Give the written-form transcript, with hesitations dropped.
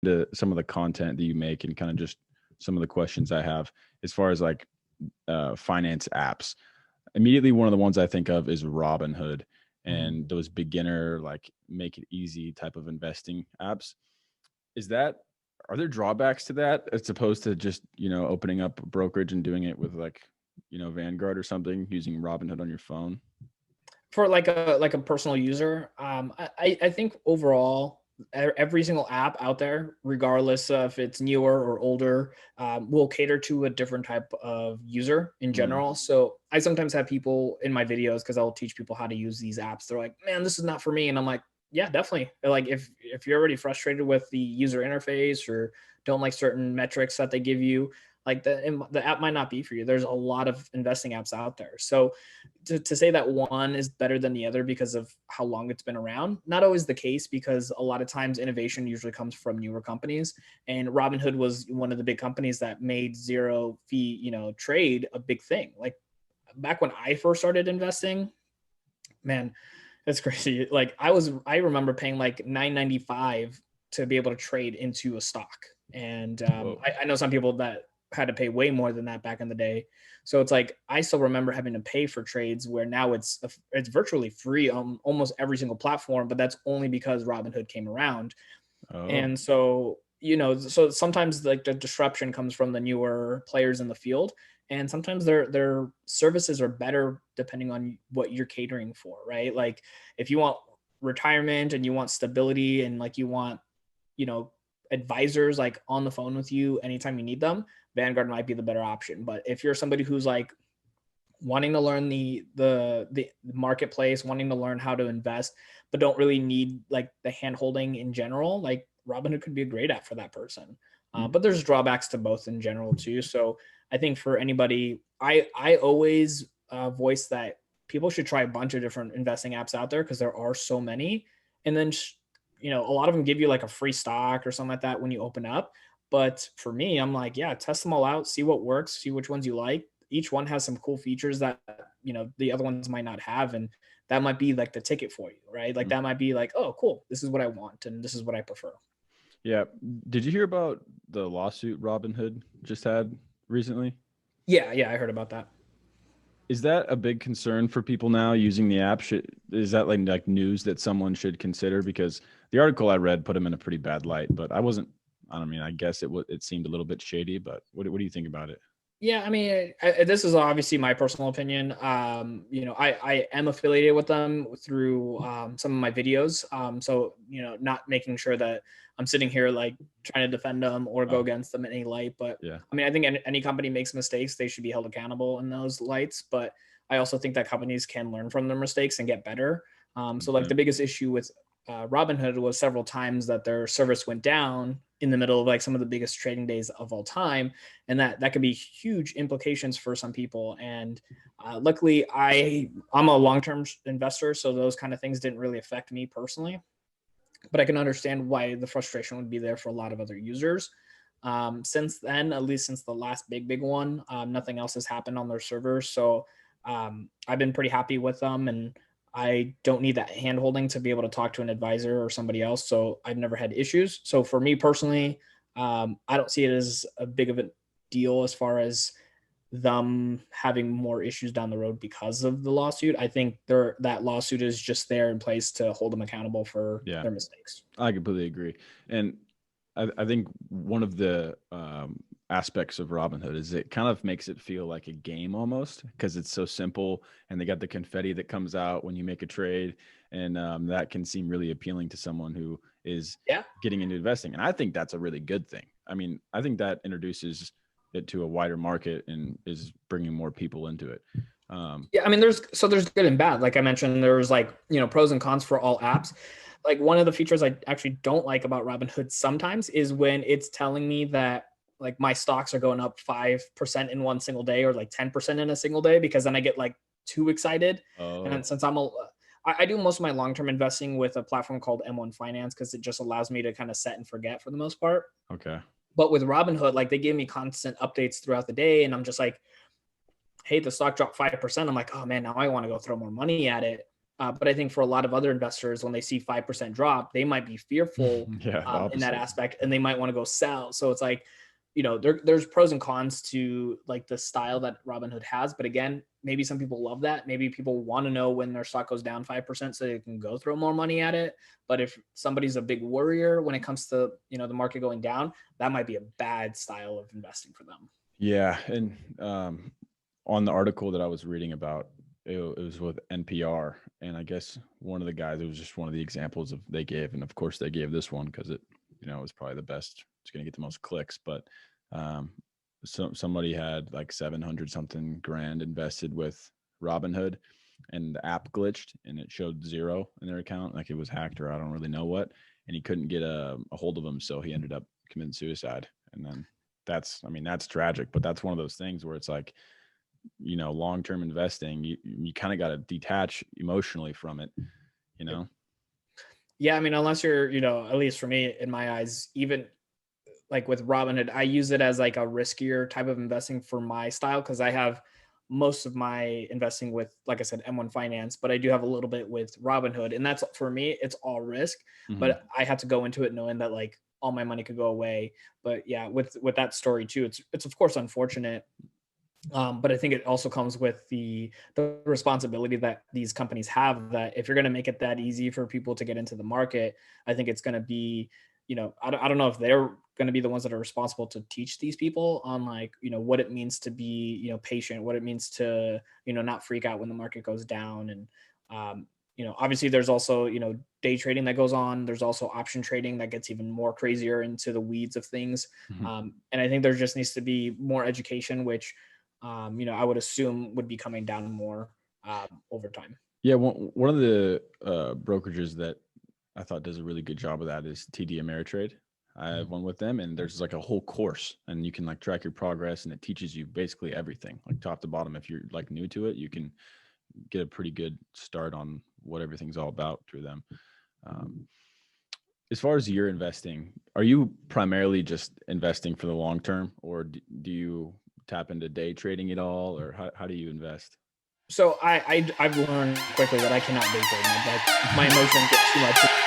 into some of the content that you make and kind of just some of the questions I have as far as like finance apps. Immediately, one of the ones I think of is Robinhood and those beginner, like make it easy type of investing apps. Are there drawbacks to that as opposed to just, opening up a brokerage and doing it with like, Vanguard or something, using Robinhood on your phone? For like a personal user, I think overall every single app out there, regardless of if it's newer or older, will cater to a different type of user in general. So I sometimes have people in my videos, because I'll teach people how to use these apps. They're like, man, this is not for me. And I'm like, yeah, definitely. Like if you're already frustrated with the user interface or don't like certain metrics that they give you, like the app might not be for you. There's a lot of investing apps out there. So to say that one is better than the other because of how long it's been around, not always the case, because a lot of times innovation usually comes from newer companies. And Robinhood was one of the big companies that made zero fee, trade a big thing. Like back when I first started investing, man, that's crazy. Like I remember paying like $9.95 to be able to trade into a stock. And I know some people that had to pay way more than that back in the day. So it's like, I still remember having to pay for trades, where now it's virtually free on almost every single platform, but that's only because Robinhood came around. And so, so sometimes like the disruption comes from the newer players in the field, and sometimes their services are better depending on what you're catering for, right? Like if you want retirement and you want stability and like you want, advisors like on the phone with you anytime you need them, Vanguard might be the better option. But if you're somebody who's like wanting to learn the marketplace, wanting to learn how to invest, but don't really need like the hand holding in general, like Robinhood could be a great app for that person. But there's drawbacks to both in general too. So I think for anybody, I always voice that people should try a bunch of different investing apps out there, because there are so many. And then a lot of them give you like a free stock or something like that when you open up. But for me, I'm like, yeah, test them all out, see what works, see which ones you like. Each one has some cool features that, the other ones might not have. And that might be like the ticket for you, right? Like that might be like, oh, cool, this is what I want and this is what I prefer. Yeah. Did you hear about the lawsuit Robinhood just had recently? Yeah, I heard about that. Is that a big concern for people now using the app? Is that like news that someone should consider? Because the article I read put him in a pretty bad light, but I guess it seemed a little bit shady, but what do you think about it? Yeah, I mean, this is obviously my personal opinion. I am affiliated with them through some of my videos. So, not making sure that I'm sitting here like trying to defend them or go against them in any light. But Yeah. I mean, I think any company makes mistakes, they should be held accountable in those lights. But I also think that companies can learn from their mistakes and get better. So like the biggest issue with Robinhood was several times that their service went down in the middle of like some of the biggest trading days of all time, and that could be huge implications for some people. And luckily, I'm a long-term investor, so those kind of things didn't really affect me personally. But I can understand why the frustration would be there for a lot of other users. Since then, at least since the last big one, nothing else has happened on their servers. So I've been pretty happy with them, and I don't need that hand holding to be able to talk to an advisor or somebody else. So I've never had issues. So for me personally, I don't see it as a big of a deal as far as them having more issues down the road because of the lawsuit. I think that lawsuit is just there in place to hold them accountable for their mistakes. I completely agree. And I think one of the aspects of Robinhood is it kind of makes it feel like a game almost, because it's so simple and they got the confetti that comes out when you make a trade. And that can seem really appealing to someone who is getting into investing. And I think that's a really good thing. I mean, I think that introduces it to a wider market and is bringing more people into it. I mean, there's good and bad. Like I mentioned, there's like, pros and cons for all apps. Like one of the features I actually don't like about Robinhood sometimes is when it's telling me that like my stocks are going up 5% in one single day or like 10% in a single day, because then I get like too excited. And then since I do most of my long-term investing with a platform called M1 Finance, because it just allows me to kind of set and forget for the most part. Okay. But with Robinhood, like they give me constant updates throughout the day, and I'm just like, hey, the stock dropped 5%. I'm like, oh man, now I want to go throw more money at it. But I think for a lot of other investors, when they see 5% drop, they might be fearful Yeah, the in that opposite. aspect, and they might want to go sell. So it's like, there's pros and cons to like the style that Robinhood has. But again, maybe some people love that. Maybe people want to know when their stock goes down 5% so they can go throw more money at it. But if somebody's a big worrier when it comes to, the market going down, that might be a bad style of investing for them. Yeah, and on the article that I was reading about, it was with NPR, and I guess one of the guys, it was just one of the examples of they gave, and of course they gave this one because it, was probably the best. It's going to get the most clicks, but um, somebody had like 700 something grand invested with Robinhood, and the app glitched and it showed zero in their account, like it was hacked or I don't really know what, and he couldn't get a hold of him, so he ended up committing suicide, and then that's tragic, but that's one of those things where it's like, long-term investing, you kind of got to detach emotionally from it, you know? Yeah, I mean, unless you're, at least for me, in my eyes, even like with Robinhood, I use it as like a riskier type of investing for my style because I have most of my investing with, like I said, M1 Finance, but I do have a little bit with Robinhood, and that's for me, it's all risk. Hmm. But I have to go into it knowing that like all my money could go away. But yeah, with that story too, it's of course unfortunate. But I think it also comes with the responsibility that these companies have, that if you're going to make it that easy for people to get into the market, I think it's going to be, I don't know if they're going to be the ones that are responsible to teach these people on like, what it means to be, patient, what it means to, not freak out when the market goes down. And, obviously there's also, day trading that goes on. There's also option trading that gets even more crazier into the weeds of things. Hmm. And I think there just needs to be more education, which, I would assume would be coming down more over time. Yeah, one of the brokerages that I thought does a really good job of that is TD Ameritrade. I have Mhm. one with them, and there's like a whole course, and you can like track your progress, and it teaches you basically everything, like top to bottom. If you're like new to it, you can get a pretty good start on what everything's all about through them. Um, as far as your investing, are you primarily just investing for the long term, or do you tap into day trading at all, or how do you invest? So I've learned quickly that I cannot day trade. My emotions get too much.